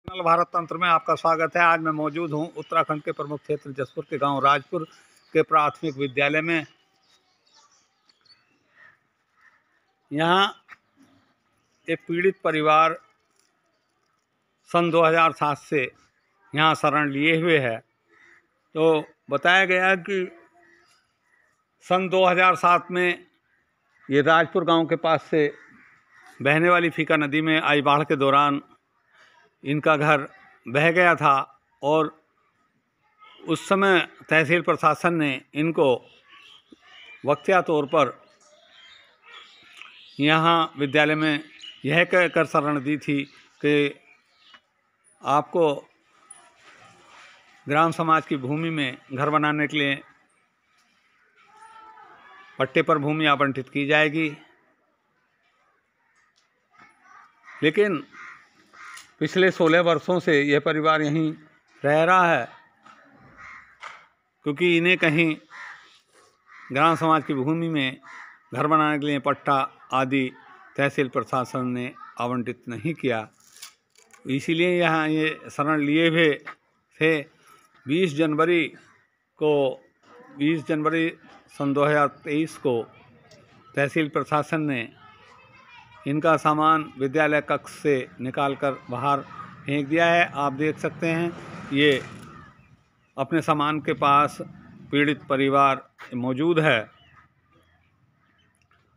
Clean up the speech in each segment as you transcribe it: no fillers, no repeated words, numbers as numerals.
भारत तंत्र में आपका स्वागत है। आज मैं मौजूद हूं उत्तराखंड के प्रमुख क्षेत्र जसपुर के गांव राजपुर के प्राथमिक विद्यालय में। यहां एक पीड़ित परिवार सन 2007 से यहां शरण लिए हुए है। तो बताया गया कि सन 2007 में ये राजपुर गांव के पास से बहने वाली फीका नदी में आई बाढ़ के दौरान इनका घर बह गया था और उस समय तहसील प्रशासन ने इनको वक्तिया तौर पर यहाँ विद्यालय में यह कहकर शरण दी थी कि आपको ग्राम समाज की भूमि में घर बनाने के लिए पट्टे पर भूमि आवंटित की जाएगी। लेकिन पिछले 16 वर्षों से यह परिवार यहीं रह रहा है, क्योंकि इन्हें कहीं ग्राम समाज की भूमि में घर बनाने के लिए पट्टा आदि तहसील प्रशासन ने आवंटित नहीं किया। इसीलिए यहाँ ये शरण लिए हुए थे। 20 जनवरी सन 2023 को तहसील प्रशासन ने इनका सामान विद्यालय कक्ष से निकालकर बाहर फेंक दिया है। आप देख सकते हैं ये अपने सामान के पास पीड़ित परिवार मौजूद है।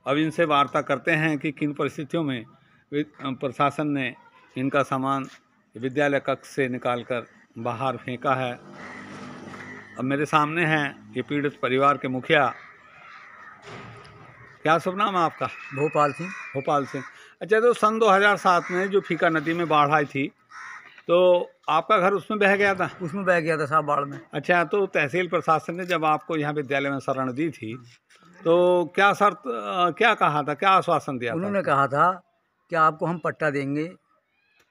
अब इनसे वार्ता करते हैं कि किन परिस्थितियों में प्रशासन ने इनका सामान विद्यालय कक्ष से निकालकर बाहर फेंका है। अब मेरे सामने हैं ये पीड़ित परिवार के मुखिया। क्या शुभ नाम है आपका? भोपाल सिंह। भोपाल सिंह। अच्छा, तो सन 2007 में जो फीका नदी में बाढ़ आई थी तो आपका घर उसमें बह गया था? उसमें बह गया था साहब, बाढ़ में। अच्छा, तो तहसील प्रशासन ने जब आपको यहाँ विद्यालय में शरण दी थी तो क्या शर्त क्या कहा था, क्या आश्वासन दिया था? उन्होंने कहा था कि आपको हम पट्टा देंगे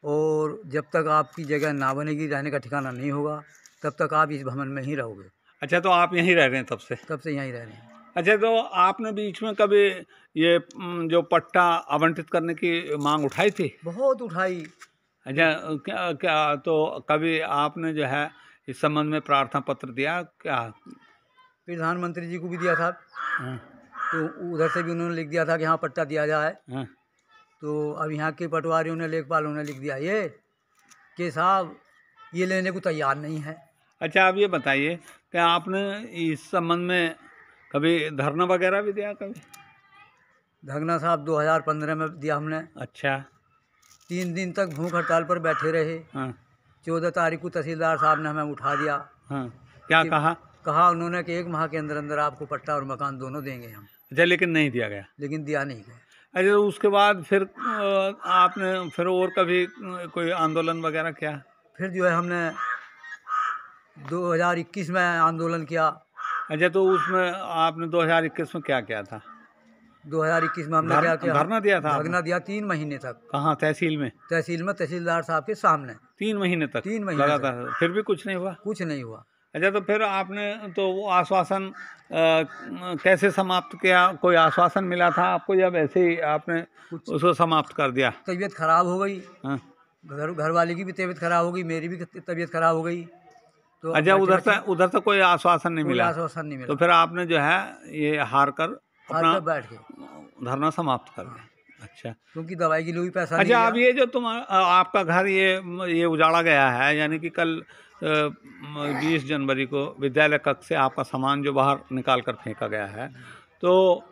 और जब तक आपकी जगह ना बनेगी, रहने का ठिकाना नहीं होगा, तब तक आप इस भवन में ही रहोगे। अच्छा, तो आप यहीं रह रहे हैं तब से? तब से यहीं रह रहे हैं। अच्छा, तो आपने बीच में कभी ये जो पट्टा आवंटित करने की मांग उठाई थी? बहुत उठाई। अच्छा, क्या तो कभी आपने जो है इस संबंध में प्रार्थना पत्र दिया क्या? प्रधानमंत्री जी को भी दिया था। हाँ। तो उधर से भी उन्होंने लिख दिया था कि हाँ पट्टा दिया जाए। हाँ। तो अब यहाँ के पटवारियों ने, लेखपालों ने लिख दिया ये कि साहब ये लेने को तैयार नहीं है। अच्छा, आप ये बताइए कि आपने इस संबंध में कभी धरना वगैरह भी दिया? कभी धरना साहब 2015 में दिया हमने। अच्छा। 3 दिन तक भूख हड़ताल पर बैठे रहे। हाँ। 14 तारीख को तहसीलदार साहब ने हमें उठा दिया। हाँ। क्या कहा उन्होंने कि 1 माह के अंदर अंदर आपको पट्टा और मकान दोनों देंगे हम। अच्छा, लेकिन नहीं दिया गया? लेकिन दिया नहीं गया। अच्छा, तो उसके बाद फिर आपने फिर और कभी कोई आंदोलन वगैरह किया? फिर जो है हमने 2021 में आंदोलन किया। अच्छा, तो उसमें आपने 2021 में क्या किया था? 2021 में हमने क्या किया? धरना दिया था? धरना दिया 3 महीने तक। कहाँ? तहसील में? तहसील में, तहसीलदार साहब के सामने। 3 महीने तक? 3 महीने लगातार? फिर भी कुछ नहीं हुआ? कुछ नहीं हुआ। अच्छा, तो फिर आपने तो वो आश्वासन कैसे समाप्त किया? कोई आश्वासन मिला था आपको या वैसे ही आपने उसको समाप्त कर दिया? तबीयत खराब हो गई। हाँ। घर वाले की भी तबीयत खराब हो गई, मेरी भी तबीयत खराब हो गई। तो अच्छा, उधर से कोई आश्वासन नहीं मिला? आश्वासन नहीं मिला। तो फिर आपने जो है ये हार कर अपना बैठ के धरना समाप्त कर दिया? अच्छा, क्योंकि दवाई के लिए भी पैसा अच्छा। अब ये जो आपका घर ये उजाड़ा गया है, यानी कि कल 20 जनवरी को विद्यालय कक्ष से आपका सामान जो बाहर निकाल कर फेंका गया है, तो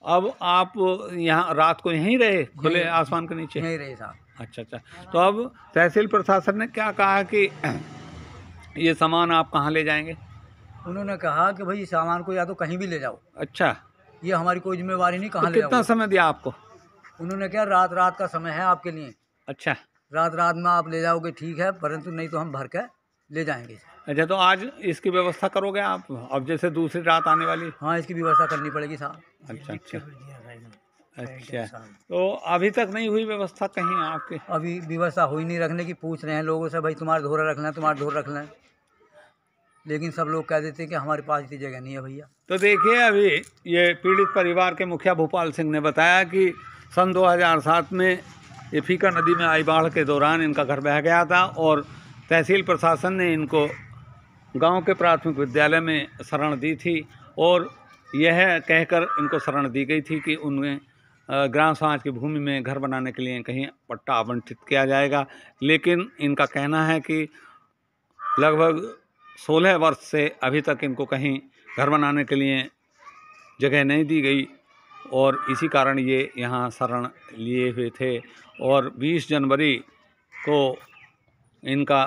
अब आप यहाँ रात को यहीं रहे खुले आसमान के नीचे? नहीं रहे साहब। अच्छा। तो अब तहसील प्रशासन ने क्या कहा कि ये सामान आप कहाँ ले जाएंगे? उन्होंने कहा कि भाई सामान को या तो कहीं भी ले जाओ। अच्छा, ये हमारी कोई जिम्मेवारी नहीं, कहाँ तो ले जाओ। कितना समय दिया आपको? उन्होंने क्या, रात का समय है आपके लिए। अच्छा, रात में आप ले जाओगे ठीक है, परंतु नहीं तो हम भर के ले जाएंगे। अच्छा, तो आज इसकी व्यवस्था करोगे आप? अब जैसे दूसरी रात आने वाली? हाँ, इसकी व्यवस्था करनी पड़ेगी साहब। अच्छा। तो अभी तक नहीं हुई व्यवस्था कहीं आपके? अभी व्यवस्था हुई नहीं, रखने की पूछ रहे हैं लोगों से, भाई तुम्हारा धोरा रख लें, तुम्हारा धोरा रख लें, लेकिन सब लोग कह देते हैं कि हमारे पास इतनी जगह नहीं है भैया। तो देखिए, अभी ये पीड़ित परिवार के मुखिया भोपाल सिंह ने बताया कि सन 2007 में ये फीका नदी में आई बाढ़ के दौरान इनका घर बह गया था और तहसील प्रशासन ने इनको गांव के प्राथमिक विद्यालय में शरण दी थी और यह कहकर इनको शरण दी गई थी कि उनमें ग्राम समाज की भूमि में घर बनाने के लिए कहीं पट्टा आवंटित किया जाएगा। लेकिन इनका कहना है कि लगभग 16 वर्ष से अभी तक इनको कहीं घर बनाने के लिए जगह नहीं दी गई और इसी कारण ये यहाँ शरण लिए हुए थे। और 20 जनवरी को इनका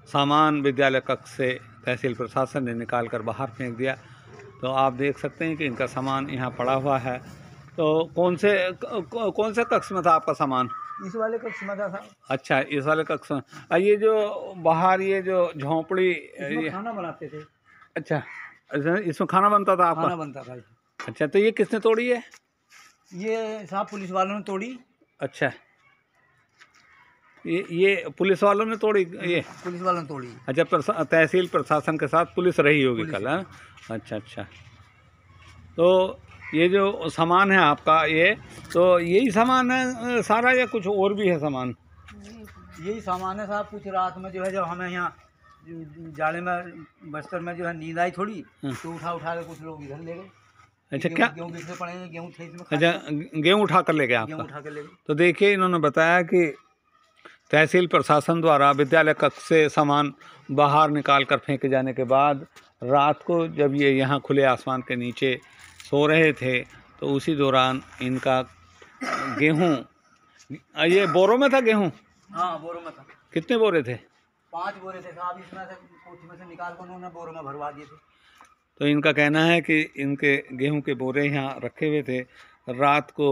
सामान विद्यालय कक्ष से तहसील प्रशासन ने निकाल कर बाहर फेंक दिया। तो आप देख सकते हैं कि इनका सामान यहाँ पड़ा हुआ है। तो कौन से कक्ष में था आपका सामान? इस वाले कक्ष में था। अच्छा, इस वाले कक्ष में। ये जो बाहर ये जो झोंपड़ी खाना बनाते थे। अच्छा, इसमें खाना बनता था आपका? खाना बनता था। अच्छा, तो ये किसने तोड़ी है? ये साहब पुलिस वालों ने तोड़ी। अच्छा, ये पुलिस वालों ने तोड़ी? ये पुलिस वालों ने तोड़ी। अच्छा, तहसील प्रशासन के साथ पुलिस रही होगी कल? है? अच्छा अच्छा। तो ये जो सामान है आपका, ये तो यही सामान है सारा या कुछ और भी है सामान? यही सामान है साहब। कुछ रात में जो है जब हमें यहाँ जाड़े में बस्तर में जो है नींद आई थोड़ी, तो उठा के कुछ लोग इधर ले गए। अच्छा, क्या गेहूँ बेचने पड़ेंगे? गेहूँ थे इसमें। अच्छा, गेहूँ उठा कर ले गए आपका? गेहूँ उठा कर ले गए। तो देखिए, इन्होंने बताया कि तहसील प्रशासन द्वारा विद्यालय कक्ष से सामान बाहर निकाल कर फेंके जाने के बाद रात को जब ये यहाँ खुले आसमान के नीचे सो रहे थे तो उसी दौरान इनका गेहूँ, ये बोरों में था गेहूँ? हाँ, बोरों में था। कितने बोरे थे? 5 बोरे थे साहब। इसमें से कोठी में से निकाल कर उन्होंने बोरों में भरवा दिए थे। तो इनका कहना है कि इनके गेहूं के बोरे यहाँ रखे हुए थे। रात को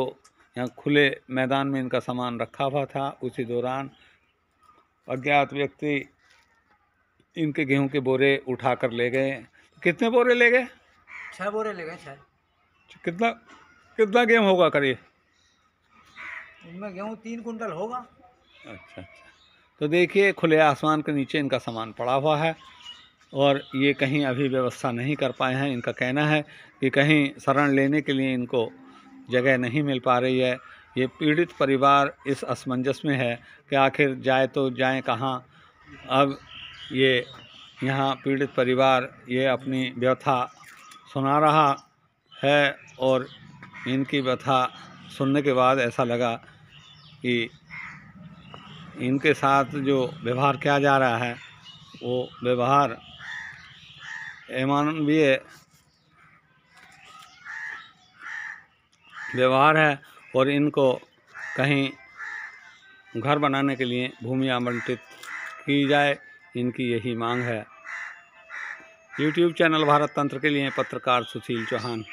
यहाँ खुले मैदान में इनका सामान रखा हुआ था। उसी दौरान अज्ञात व्यक्ति इनके गेहूं के बोरे उठा कर ले गए। कितने बोरे ले गए? 6 बोरे ले गए। 6। कितना गेहूं होगा करिए? इनमें गेहूं 3 कुंटल होगा। अच्छा अच्छा। तो देखिए, खुले आसमान के नीचे इनका सामान पड़ा हुआ है और ये कहीं अभी व्यवस्था नहीं कर पाए हैं। इनका कहना है कि कहीं शरण लेने के लिए इनको जगह नहीं मिल पा रही है। ये पीड़ित परिवार इस असमंजस में है कि आखिर जाए तो जाएं कहाँ। अब ये यहाँ पीड़ित परिवार ये अपनी व्यथा सुना रहा है और इनकी व्यथा सुनने के बाद ऐसा लगा कि इनके साथ जो व्यवहार किया जा रहा है वो व्यवहार अमानवीय व्यवहार है और इनको कहीं घर बनाने के लिए भूमि आवंटित की जाए, इनकी यही मांग है। यूट्यूब चैनल भारत तंत्र के लिए पत्रकार सुशील चौहान।